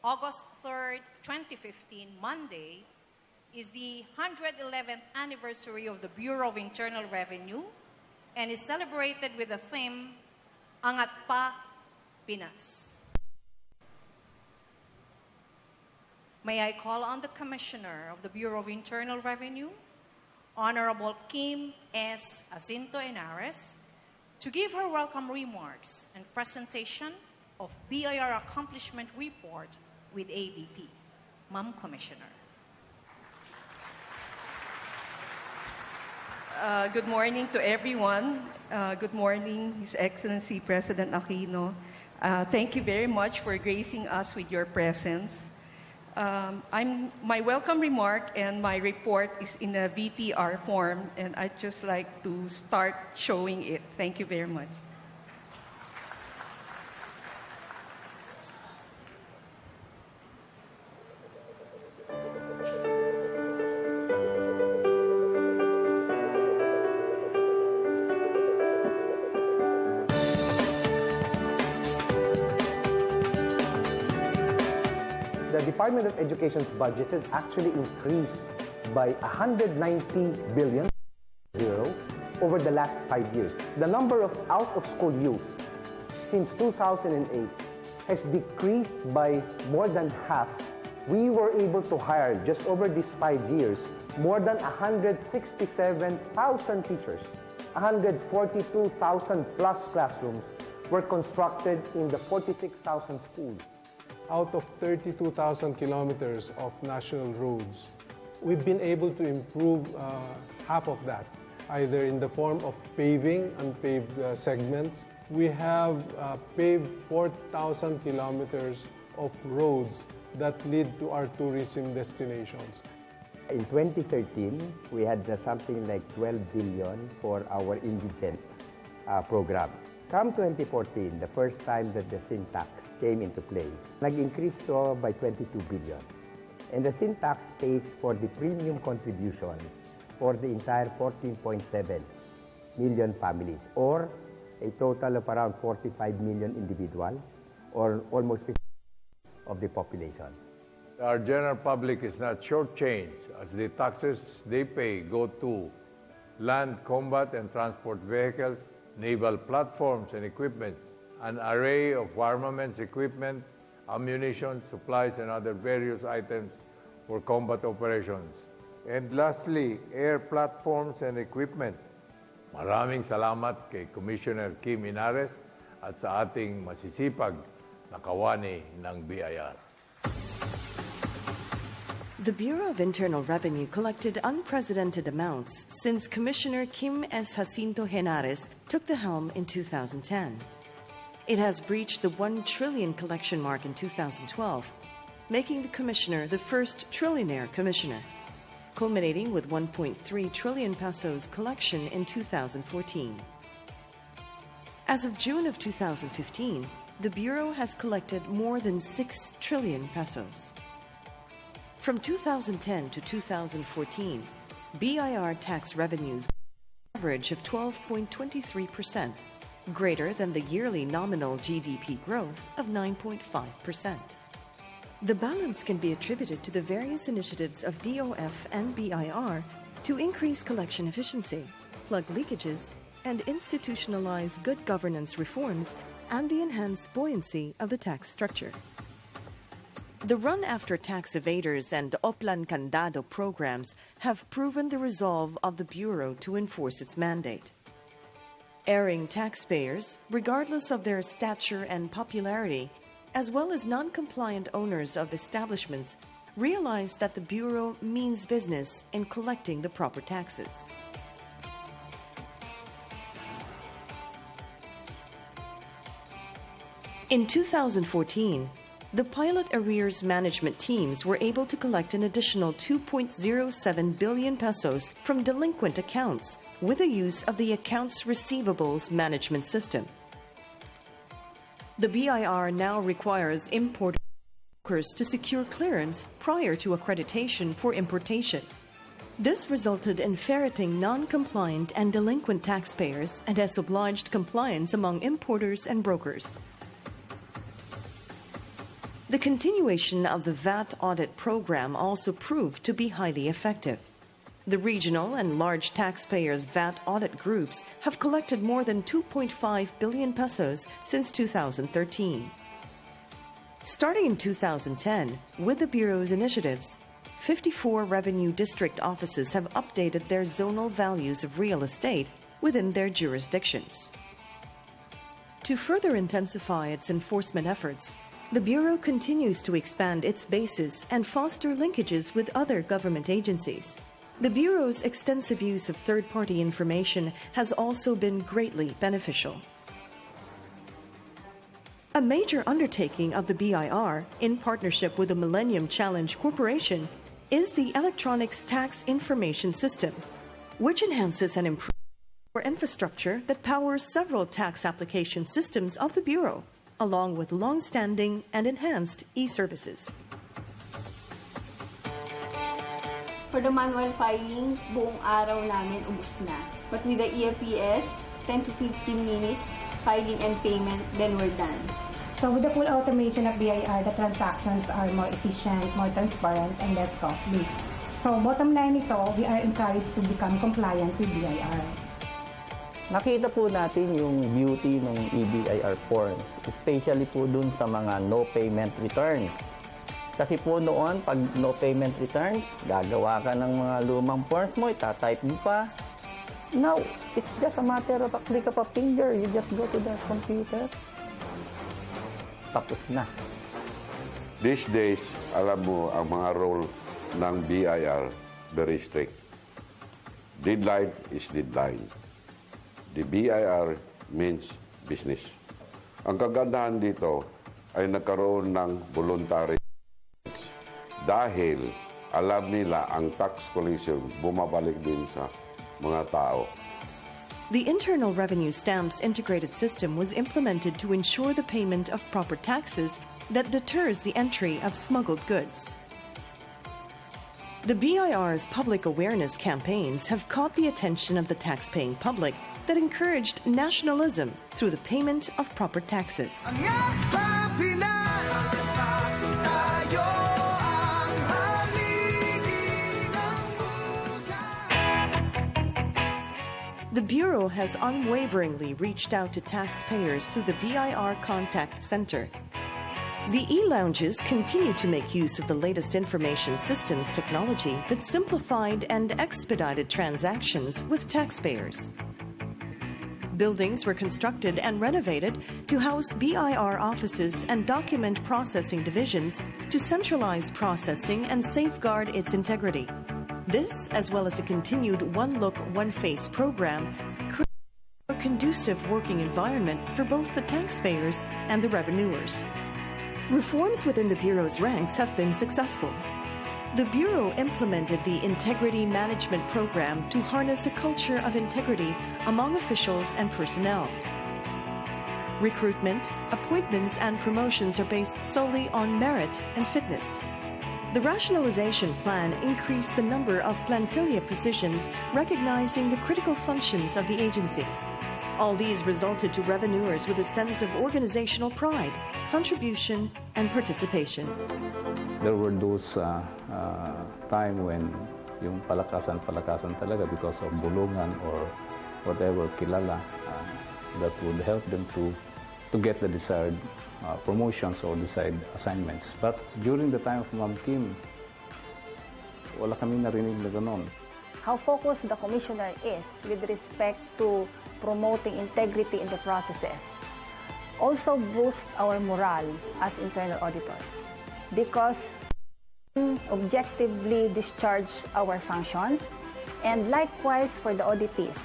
August 3rd, 2015, Monday, is the 111th anniversary of the Bureau of Internal Revenue and is celebrated with the theme, Angat Pa, Pinas. May I call on the Commissioner of the Bureau of Internal Revenue, Honorable Kim S. Jacinto Henares, to give her welcome remarks and presentation of BIR Accomplishment Report with ABP. Ma'am Commissioner. Good morning to everyone. Good morning, His Excellency President Aquino. Thank you very much for gracing us with your presence. My welcome remark and my report is in a VTR form, and I'd just like to start showing it. Thank you very much. The Department of Education's budget has actually increased by 190 billion over the last 5 years. The number of out-of-school youth since 2008 has decreased by more than half. We were able to hire, just over these 5 years, more than 167,000 teachers. 142,000 plus classrooms were constructed in the 46,000 schools. Out of 32,000 kilometers of national roads, we've been able to improve half of that, either in the form of paving unpaved segments. We have paved 4,000 kilometers of roads that lead to our tourism destinations. In 2013, we had something like 12 billion for our indigent program. Come 2014, the first time that the sin tax came into play, nag-increase to by 22 billion. And the sin tax pays for the premium contribution for the entire 14.7 million families, or a total of around 45 million individuals, or almost 50% of the population. Our general public is not shortchanged, as the taxes they pay go to land, combat and transport vehicles, naval platforms and equipment, an array of armaments, equipment, ammunition, supplies, and other various items for combat operations. And lastly, air platforms and equipment. Maraming salamat kay Commissioner Kim Henares at sa ating masisipag na kawani ng BIR. The Bureau of Internal Revenue collected unprecedented amounts since Commissioner Kim S. Jacinto Henares took the helm in 2010. It has breached the 1 trillion collection mark in 2012, making the commissioner the first trillionaire commissioner, culminating with 1.3 trillion pesos collection in 2014. As of June of 2015, the Bureau has collected more than 6 trillion pesos. From 2010 to 2014, BIR tax revenues average of 12.23%, greater than the yearly nominal GDP growth of 9.5%. The balance can be attributed to the various initiatives of DOF and BIR to increase collection efficiency, plug leakages, and institutionalize good governance reforms and the enhanced buoyancy of the tax structure. The run after tax evaders and Oplan Candado programs have proven the resolve of the Bureau to enforce its mandate. Erring taxpayers, regardless of their stature and popularity, as well as non-compliant owners of establishments, realize that the Bureau means business in collecting the proper taxes. In 2014, the pilot arrears management teams were able to collect an additional 2.07 billion pesos from delinquent accounts with the use of the Accounts Receivables Management System. The BIR now requires importers to secure clearance prior to accreditation for importation. This resulted in ferreting non-compliant and delinquent taxpayers and has obliged compliance among importers and brokers. The continuation of the VAT audit program also proved to be highly effective. The regional and large taxpayers' VAT audit groups have collected more than 2.5 billion pesos since 2013. Starting in 2010, with the Bureau's initiatives, 54 revenue district offices have updated their zonal values of real estate within their jurisdictions. To further intensify its enforcement efforts, the Bureau continues to expand its bases and foster linkages with other government agencies. The Bureau's extensive use of third-party information has also been greatly beneficial. A major undertaking of the BIR, in partnership with the Millennium Challenge Corporation, is the Electronics Tax Information System, which enhances and improves the infrastructure that powers several tax application systems of the Bureau, along with long-standing and enhanced e-services. For the manual filing, buong araw namin ubos na. But with the EFPS, 10 to 15 minutes, filing and payment, then we're done. So with the full automation of BIR, the transactions are more efficient, more transparent, and less costly. So bottom line nito, we are encouraged to become compliant with BIR. Nakita po natin yung beauty ng EBIR forms, especially po dun sa mga no payment returns. Kasi po noon, pag no payment returns, gagawa ka ng mga lumang forms mo, itatype mo pa. Now, it's just a matter of a click of a finger. You just go to the computer. Tapos na. These days, alam mo, ang mga role ng BIR, very strict. Deadline is deadline. The BIR means business. Ang kagandahan dito ay nagkaroon ng voluntary dahil alam nila ang tax collection bumabalik din sa mga tao. The Internal Revenue Stamps integrated system was implemented to ensure the payment of proper taxes that deters the entry of smuggled goods. The BIR's public awareness campaigns have caught the attention of the tax-paying public that encouraged nationalism through the payment of proper taxes. The Bureau has unwaveringly reached out to taxpayers through the BIR Contact Center. The e-lounges continue to make use of the latest information systems technology that simplified and expedited transactions with taxpayers. Buildings were constructed and renovated to house BIR offices and document processing divisions to centralize processing and safeguard its integrity. This, as well as the continued One Look, One Face program, creates a conducive working environment for both the taxpayers and the revenuers. Reforms within the Bureau's ranks have been successful. The Bureau implemented the Integrity Management Program to harness a culture of integrity among officials and personnel. Recruitment, appointments, and promotions are based solely on merit and fitness. The rationalization plan increased the number of plantilla positions, recognizing the critical functions of the agency. All these resulted to revenuers with a sense of organizational pride, contribution, and participation. There were those time when yung palakasan talaga because of bulungan or whatever kilala that would help them to get the desired promotions or desired assignments. But during the time of Ma'am Kim, wala kami narinig na ganon. How focused the Commissioner is with respect to promoting integrity in the processes also boosts our morale as internal auditors because objectively discharge our functions, and likewise for the auditees.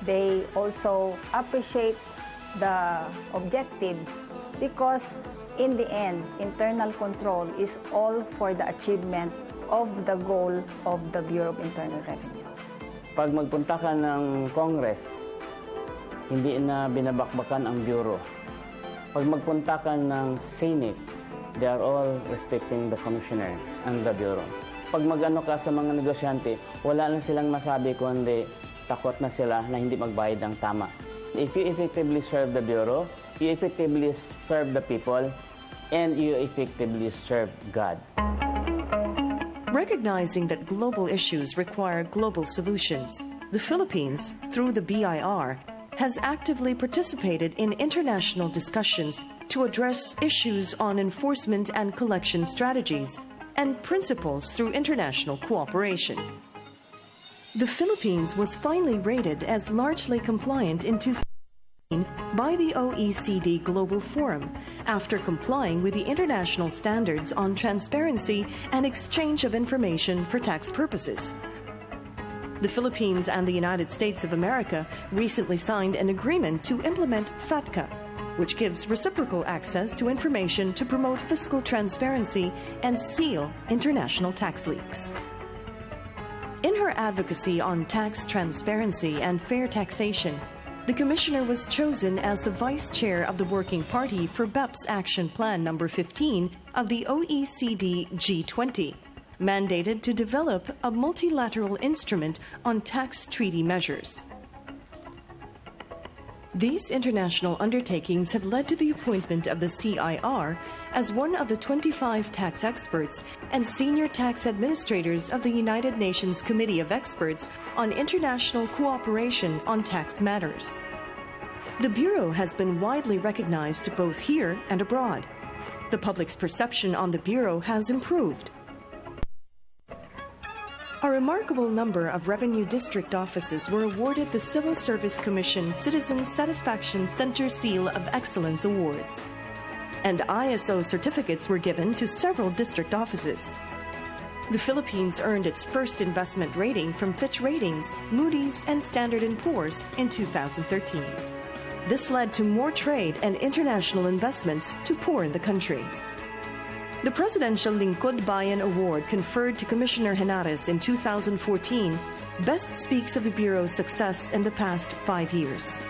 They also appreciate the objectives because in the end, internal control is all for the achievement of the goal of the Bureau of Internal Revenue. Pag magpunta ka ng Congress, hindi na binabakbakan ang Bureau. Pag magpunta ka ng Senate, they are all respecting the Commissioner and the Bureau. Pag mag-ano ka sa mga negosyante, wala na silang masabi kundi takot na sila na hindi magbayad ng tama. If you effectively serve the Bureau, you effectively serve the people, and you effectively serve God. Recognizing that global issues require global solutions, the Philippines, through the BIR, has actively participated in international discussions to address issues on enforcement and collection strategies and principles through international cooperation. The Philippines was finally rated as largely compliant in 2015 by the OECD Global Forum after complying with the international standards on transparency and exchange of information for tax purposes. The Philippines and the United States of America recently signed an agreement to implement FATCA, which gives reciprocal access to information to promote fiscal transparency and seal international tax leaks. In her advocacy on tax transparency and fair taxation, the Commissioner was chosen as the Vice Chair of the Working Party for BEPS Action Plan No. 15 of the OECD G20, mandated to develop a multilateral instrument on tax treaty measures. These international undertakings have led to the appointment of the CIR as one of the 25 tax experts and senior tax administrators of the United Nations Committee of Experts on International Cooperation on Tax Matters. The Bureau has been widely recognized both here and abroad. The public's perception on the Bureau has improved. A remarkable number of Revenue District offices were awarded the Civil Service Commission Citizen Satisfaction Center Seal of Excellence Awards. And ISO certificates were given to several district offices. The Philippines earned its first investment rating from Fitch Ratings, Moody's, and Standard & Poor's in 2013. This led to more trade and international investments to pour in the country. The Presidential Lingkod Bayan Award conferred to Commissioner Henares in 2014 best speaks of the Bureau's success in the past 5 years.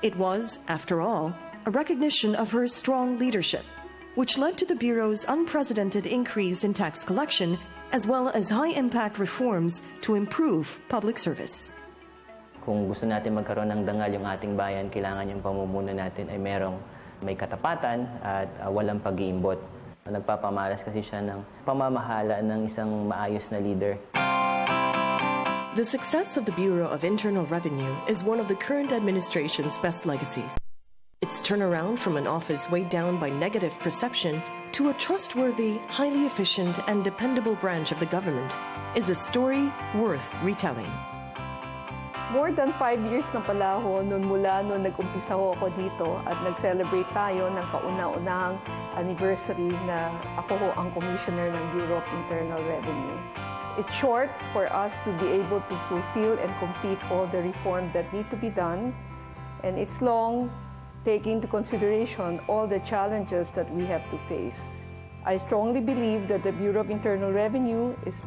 It was, after all, a recognition of her strong leadership, which led to the Bureau's unprecedented increase in tax collection as well as high-impact reforms to improve public service. Kung gusto natin magkaroon ng dangal yung ating bayan, kailangan yung pamumuno natin ay may katapatan at walang pag-iimbot. Nagpapamalas kasi siya ng pamamahala ng isang maayos na leader. The success of the Bureau of Internal Revenue is one of the current administration's best legacies. Its turnaround from an office weighed down by negative perception to a trustworthy, highly efficient, and dependable branch of the government is a story worth retelling. More than 5 years na pala ako mula noon nag-umpisa ako dito at nag-celebrate tayo ng kauna-unahang anniversary na ako ang Commissioner ng Bureau of Internal Revenue. It's short for us to be able to fulfill and complete all the reforms that need to be done, and it's long, taking into consideration all the challenges that we have to face. I strongly believe that the Bureau of Internal Revenue is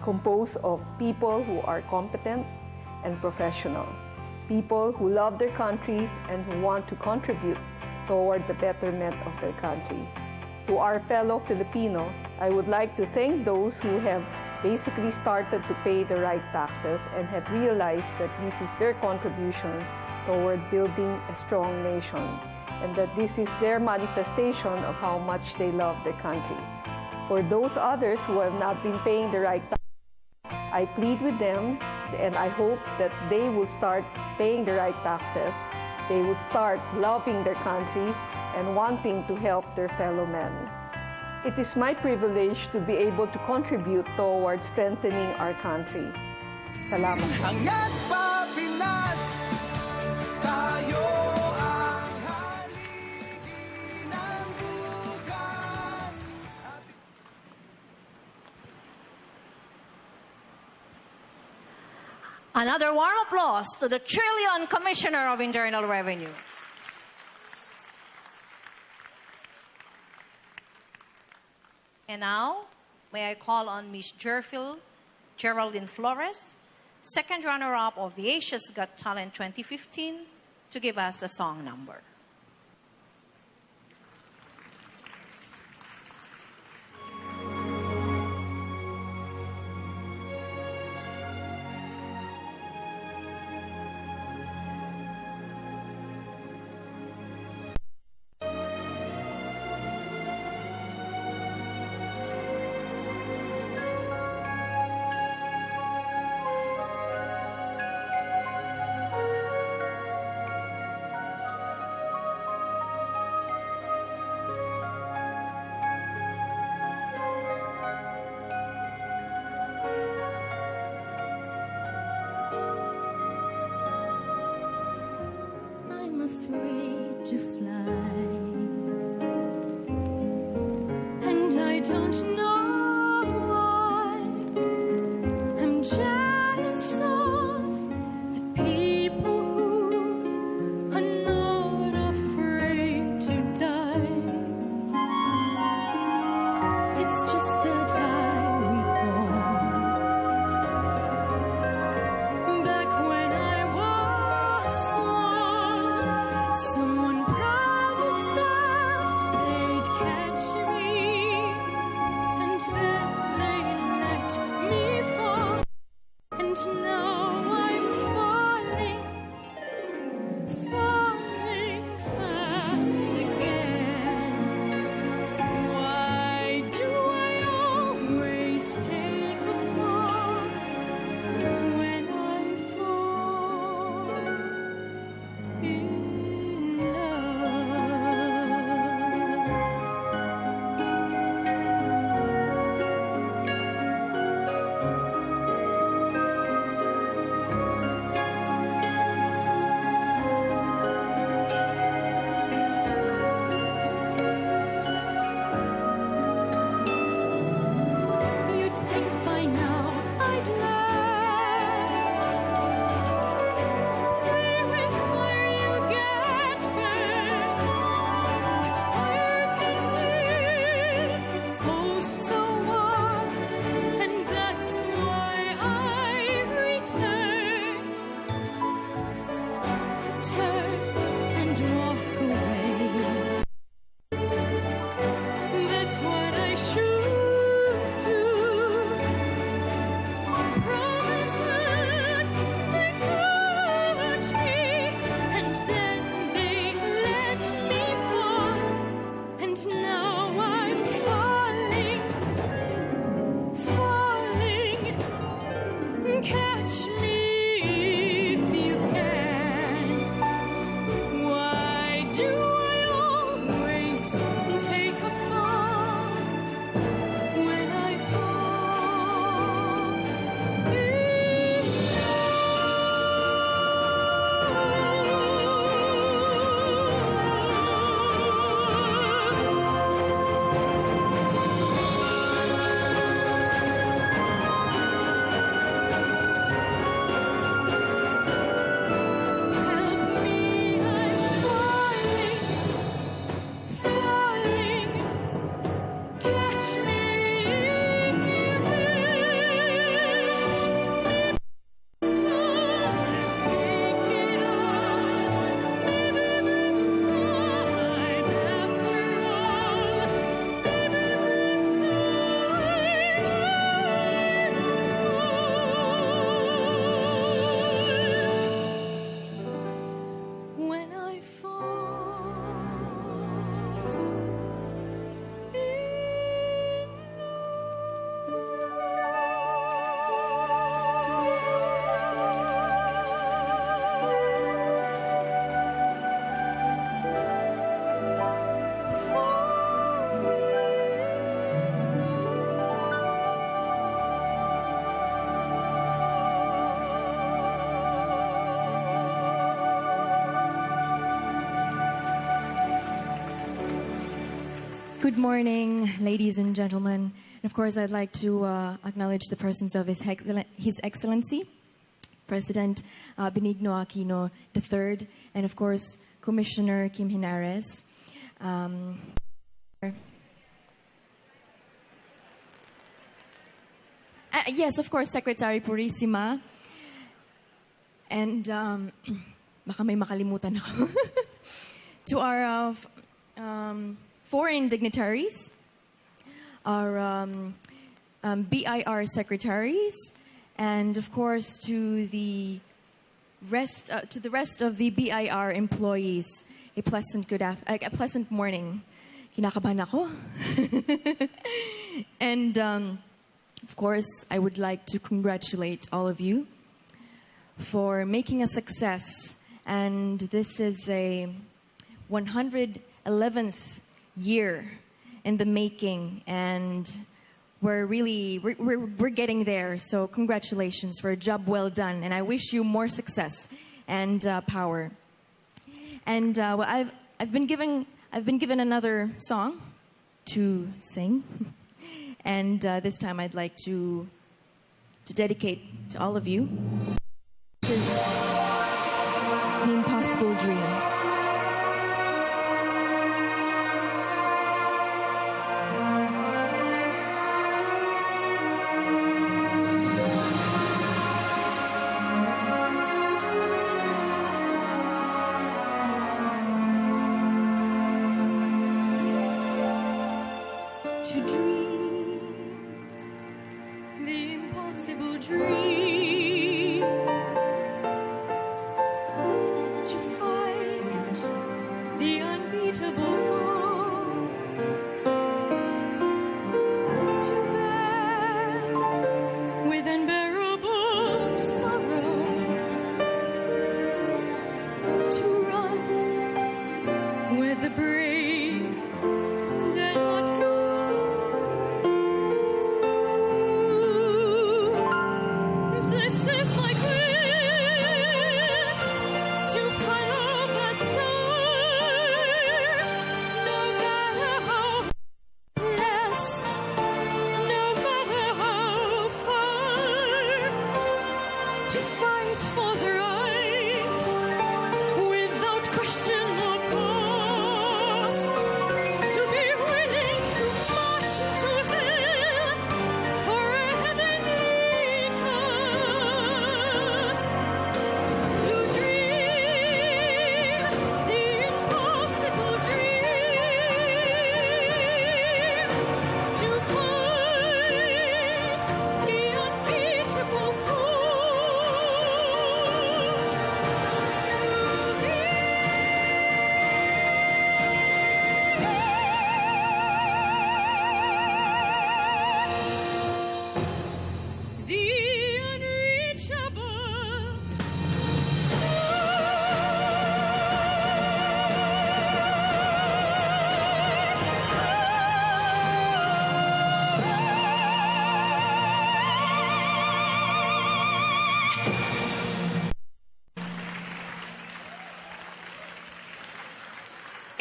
composed of people who are competent and professional, people who love their country and who want to contribute toward the betterment of their country. To our fellow Filipino, I would like to thank those who have basically started to pay the right taxes and have realized that this is their contribution toward building a strong nation, and that this is their manifestation of how much they love their country. For those others who have not been paying the right taxes, I plead with them, and I hope that they will start paying the right taxes. They will start loving their country and wanting to help their fellow men. It is my privilege to be able to contribute towards strengthening our country. Salamat po. Another warm applause to the Trillion Commissioner of Internal Revenue. And now, may I call on Ms. Geraldine Flores, second runner-up of the Asia's Got Talent 2015, to give us a song number. Good morning, ladies and gentlemen. And of course, I'd like to acknowledge the presence of His Excellency, President Benigno Aquino III, and of course, Commissioner Kim Henares. Yes, of course, Secretary Purissima. And baka may makalimutan ako. To our foreign dignitaries, our BIR secretaries, and of course to the rest of the BIR employees, a pleasant morning. Kinakabahan ako. And of course, I would like to congratulate all of you for making a success. And this is a 111th year in the making, and we're getting there. So congratulations for a job well done, and I wish you more success and power. And well, I've been given another song to sing, and this time I'd like to dedicate to all of you. This is The Impossible Dream.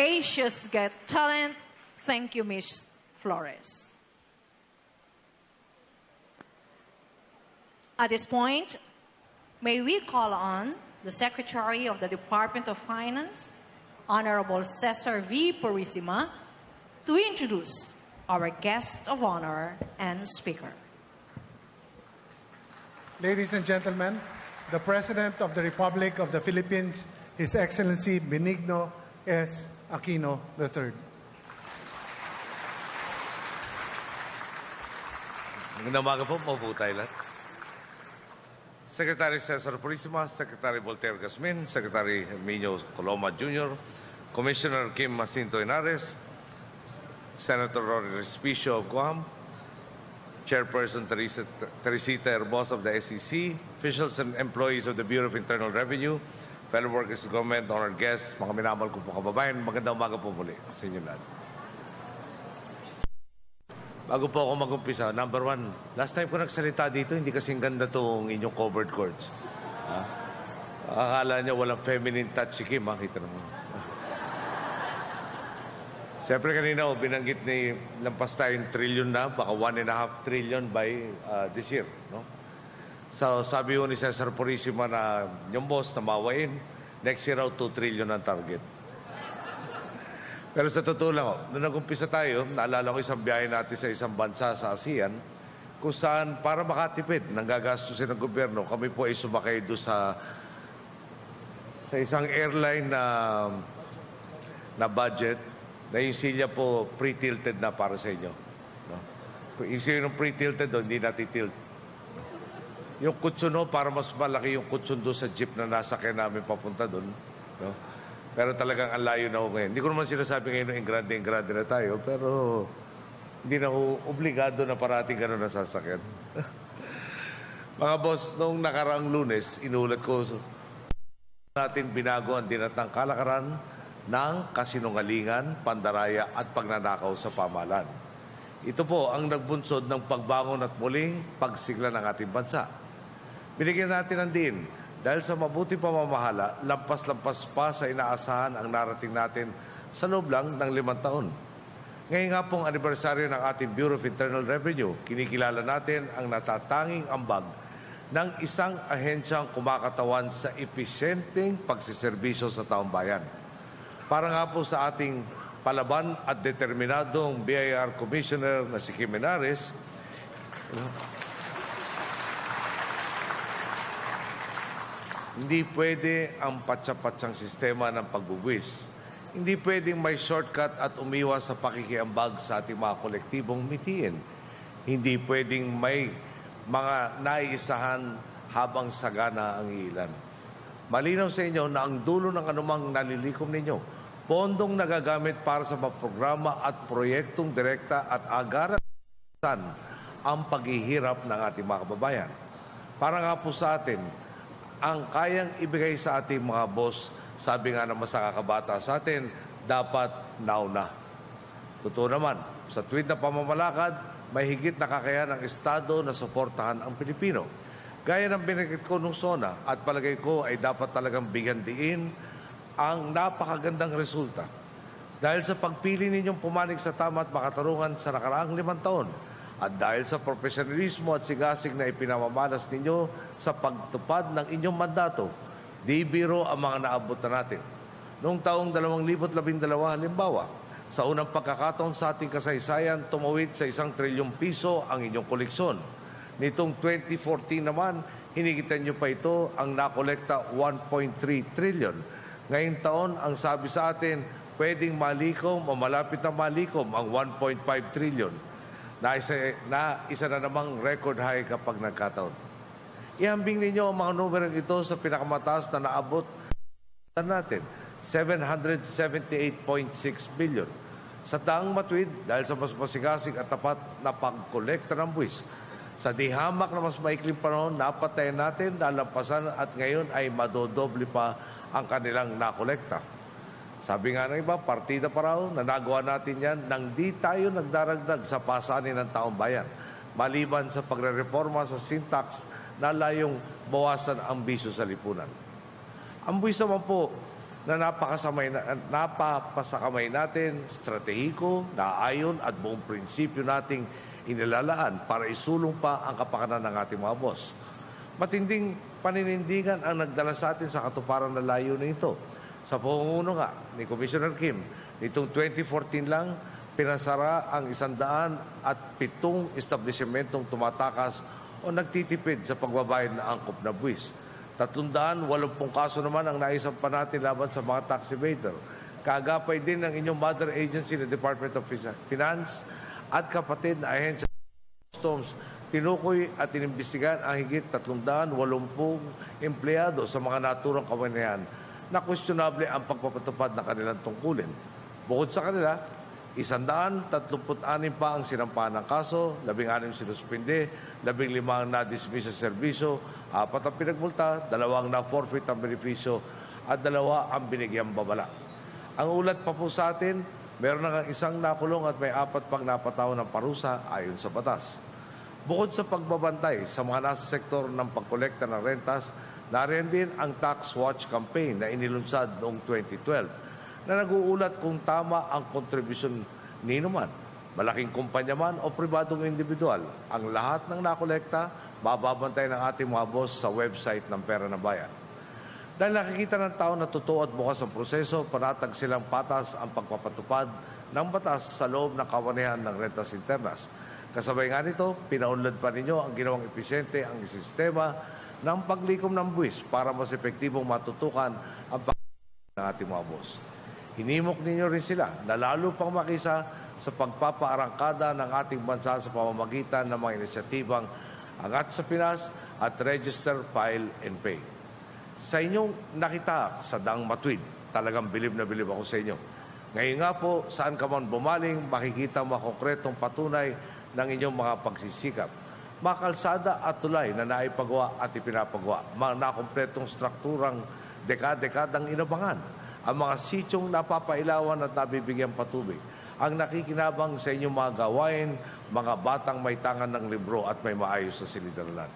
Asia's Got Talent. Thank you, Ms. Flores. At this point, may we call on the Secretary of the Department of Finance, Honorable Cesar V. Purissima, to introduce our guest of honor and speaker. Ladies and gentlemen, the President of the Republic of the Philippines, His Excellency Benigno S. Aquino III. Magandang umaga po, maupo tayo lahat. Secretary Cesar Purissima, Secretary Voltaire Gasmin, Secretary Herminio Coloma Jr., Commissioner Kim Jacinto Henares, Senator Rory Respicio of Guam, Chairperson Teresita Hermosa of the SEC, officials and employees of the Bureau of Internal Revenue, fellow workers of government, honored guests, mga minamahal ko po kababayan, magandang umaga po muli sa inyo lahat. Bago po ako mag-umpisa, number one, last time ko nagsalita dito, hindi kasing ganda itong inyong covered chords. Akala niya walang feminine touch si Kim, makita naman. Siyempre kanina binanggit ni lampas tayong trillion na, baka 1.5 trillion by this year. No? So sabi ni Cesar Purisima na yung boss na mawain, next year 2 trillion ang target. Pero sa totoo lang, nung nag-umpisa tayo, naalala ko isang biyahe natin sa isang bansa sa ASEAN, kung saan para makatipid ng gagastusin ng gobyerno, kami po ay sumakay doon sa isang airline na budget, na yung silya po pre-tilted na para sa inyo. No? Yung silya ng pre-tilted doon, hindi natitilt. Yung kutsun, para mas malaki yung kutsun doon sa jeep na nasakyan namin papunta doon. No? Pero talagang ang layo na ho ngayon. Hindi ko naman sinasabi ngayon engrande na tayo, pero hindi na ho obligado na parating gano'n na sasakyan. Mga boss, noong nakaraang Lunes, inulat ko natin binago ang dinatang kalakaran ng kasinungalingan, pandaraya at pagnanakaw sa pamahalaan. Ito po ang nagbunsod ng pagbangon at muling pagsigla ng ating bansa. Binigyan natin ng diin dahil sa mabuti pamamahala, lampas-lampas pa sa inaasahan ang narating natin sa loob lang ng 5 taon. Ngayon nga pong anibersaryo ng ating Bureau of Internal Revenue, kinikilala natin ang natatanging ambag ng isang ahensyang kumakatawan sa episyenteng pagsiserbisyo sa taong bayan. Para nga po sa ating palaban at determinadong BIR Commissioner na si Kim Henares, hindi pwede ang patsa-patsang sistema ng pagbubuwis. Hindi pwedeng may shortcut at umiwas sa pakikiambag sa ating mga kolektibong mitiin. Hindi pwedeng may mga naiisahan habang sagana ang ilan. Malinaw sa inyo na ang dulo ng anumang nalilikom ninyo, pondong nagagamit para sa mga programa at proyektong direkta at agaran ang paghihirap ng ating mga kababayan. Para nga po sa atin, ang kayang ibigay sa ating mga boss, sabi nga ng mas nakakabata sa atin, dapat nauna. Totoo naman, sa tuwid na pamamalakad, may higit na kakayahan ng Estado na suportahan ang Pilipino. Gaya ng binanggit ko nung SONA at palagay ko ay dapat talagang bigyan diin ang napakagandang resulta. Dahil sa pagpili ninyong pumanig sa tama at makatarungan sa nakaraang 5 taon at dahil sa profesionalismo at sigasig na ipinamamalas ninyo sa pagtupad ng inyong mandato, di biro ang mga naabot na natin. Noong taong 2012, halimbawa, sa unang pagkakataon sa ating kasaysayan, tumawid sa 1 trilyong piso ang inyong koleksyon. Nitong 2014 naman, hinigitan nyo pa ito ang nakolekta 1.3 trillion. Ngayong taon, ang sabi sa atin, pwedeng malikom o malapit na malikom ang 1.5 trillion na isa na namang record high kapag nagkataon. Ihambing ninyo ang mga numerong ito sa pinakamataas na naabot natin, 778.6 billion. Sa taang matuwid, dahil sa mas masigasig at tapat na pagkolekta ng buwis, sa dihamak na mas maikling panahon, napatayan natin, nalampasan at ngayon ay madodoble pa ang kanilang nakolekta. Sabi nga ng iba, partida pa raw, na nagawa natin yan nang di tayo nagdaragdag sa pasanin ng taong bayan, maliban sa pagre-reforma sa syntax na layong bawasan ang bisyo sa lipunan. Ang buwis naman po na napapasakamay natin, stratehiko, naayon at buong prinsipyo nating inilalaan para isulong pa ang kapakanan ng ating mga boss. Matinding paninindigan ang nagdala sa atin sa katuparan na layo na ito. Sa pangunguna nga ni Commissioner Kim, nitong 2014 lang, pinasara ang 107 establishmentong tumatakas o nagtitipid sa pagbabayad na angkop na buwis. 380 kaso naman ang naisampa natin laban sa mga tax evader. Kaagapay din ng inyong mother agency na Department of Finance at kapatid na ahensya ng Customs, tinukoy at inimbestigahan ang higit 380 empleyado sa mga naturang kamanayan na questionable ang pagpapatupad ng kanilang tungkulin. Bukod sa kanila, 136 pa ang sinampahan ng kaso, 16 sinuspinde, 15 ang na-dismiss sa serbisyo, 4 ang pinagmulta, 2 ang na-forfeit ang benepisyo, at 2 ang binigyang babala. Ang ulat pa po sa atin, meron na 1 nakulong at may 4 pang napataw ng parusa ayon sa batas. Bukod sa pagbabantay sa mga nasa sektor ng pagkolekta ng rentas, nariyan din ang Tax Watch campaign na inilunsad noong 2012 na nag-uulat kung tama ang kontribusyon ni naman, malaking kumpanya man o pribadong individual. Ang lahat ng nakolekta, bababantay ng ating mga boss sa website ng Pera ng Bayan. Dahil nakikita ng tao na totoo at bukas ang proseso, panatag silang patas ang pagpapatupad ng batas sa loob ng kawanihan ng rentas internas. Kasabay nga nito, pinaunlad pa ninyo ang ginawang episyente ang sistema ng paglikom ng buwis para mas epektibong matutukan ang ng ating mga boss. Hinimok ninyo rin sila na lalo pang makisa sa pagpapaarangkada ng ating bansa sa pamamagitan ng mga inisyatibang Angat sa Pinas at Register, File, and Pay. Sa inyong nakita sa Dang Matwid, talagang bilib na bilib ako sa inyo. Ngayon nga po, saan ka man bumaling, makikita mga konkretong patunay ng inyong mga pagsisikap. Mga kalsada at tulay na naipagawa at ipinapagawa. Mga nakompletong strukturang dekad-dekadang inabangan. Ang mga sityong napapailawan at nabibigyan patubig. Ang nakikinabang sa inyong mga gawain, mga batang may tangan ng libro at may maayos sa silid-aralan.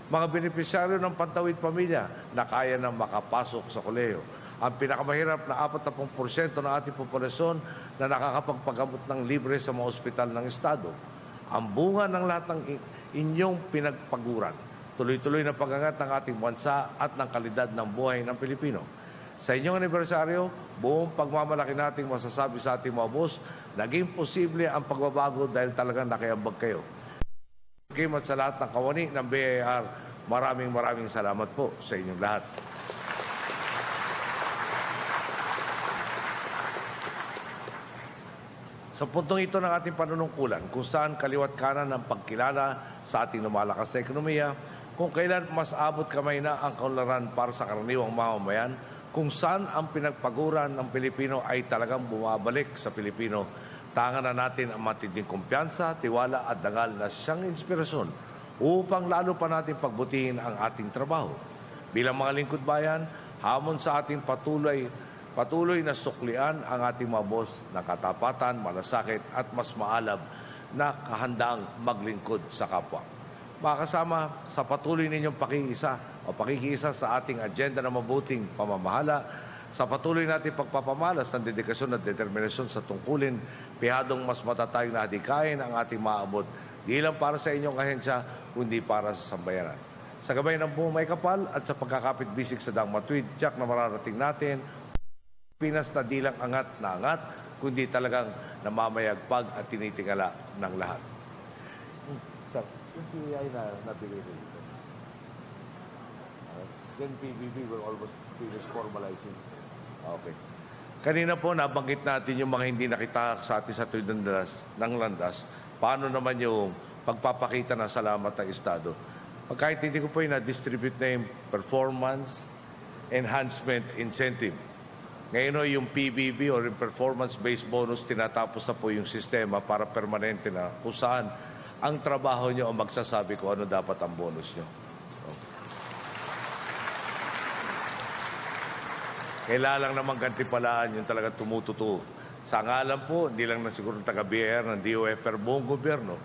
Mga benepisyaryo ng Pantawid Pamilya na kaya nang makapasok sa kolehiyo. Ang pinakamahirap na 40% ng ating populasyon na nakakapagpagamot ng libre sa mga ospital ng Estado. Ang bunga ng lahat ng inyong pinagpaguran. Tuloy-tuloy na pag-angat ng ating bansa at ng kalidad ng buhay ng Pilipino. Sa inyong anibersaryo, buong pagmamalaki nating masasabi sa ating mga boss, naging posible ang pagbabago dahil talagang nakiambag kayo. At sa lahat ng kawani ng BIR, maraming salamat po sa inyong lahat. Sa puntong ito ng ating panunungkulan, kung saan kaliwat kanan ang pagkilala sa ating lumalakas na ekonomiya, kung kailan mas abot kamay na ang kaunlaran para sa karaniwang mamamayan, kung saan ang pinagpaguran ng Pilipino ay talagang bumabalik sa Pilipino, tangan na natin ang matinding kumpiyansa, tiwala at dangal na siyang inspirasyon upang lalo pa natin pagbutihin ang ating trabaho. Bilang mga lingkod bayan, hamon sa ating patuloy na suklian ang ating mga boss ng katapatan, malasakit at mas maalab na kahandaang maglingkod sa kapwa. Mga kasama, sa patuloy ninyong pakikiisa sa ating agenda na mabuting pamamahala, sa patuloy natin pagpapamalas ng dedikasyon at determinasyon sa tungkulin, pihadong mas matatayong na hadikain ang ating maabot, di lang para sa inyong ahensya, kundi para sa sambayanan. Sa gabay ng buong may kapal at sa pagkakapit-bisig sa Dang Matwid, tiyak na mararating natin, Pinas na di lang angat na angat, kundi talagang namamayagpag at tinitingala ng lahat. Sir, yung PI na nabigay rin ito. Then PBB will almost finish formalizing. Okay. Kanina po, nabanggit natin yung mga hindi nakita sa atin sa tuwid ng landas. Paano naman yung pagpapakita ng salamat ng Estado? Kahit hindi ko po yung na-distribute na yung performance enhancement incentive. Ngayon yung PBB or yung performance-based bonus, tinatapos na po yung sistema para permanente na kung saan ang trabaho nyo ang magsasabi kung ano dapat ang bonus nyo. Kailangan naman gantipalaan yung talaga tumututo. Sa ngalan po, hindi lang na siguro taga-BIR ng DOF, pero buong gobyerno,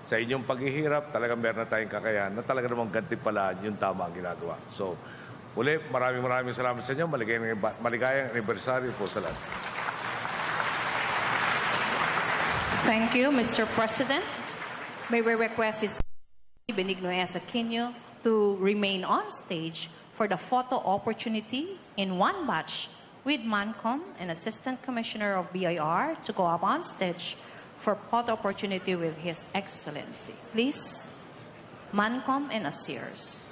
sa inyong paghihirap, talaga meron na tayong kakayahan na talaga naman gantipalaan yung tama ang ginagawa. So, uli, maraming salamat sa inyo. Maligayang anibersaryo po sa lahat. Thank you, Mr. President. May we request His Benigno S. Aquino to remain on stage for the photo opportunity in one batch with Mancom and Assistant Commissioner of BIR to go up on stage for photo opportunity with His Excellency. Please, Mancom and Asirs.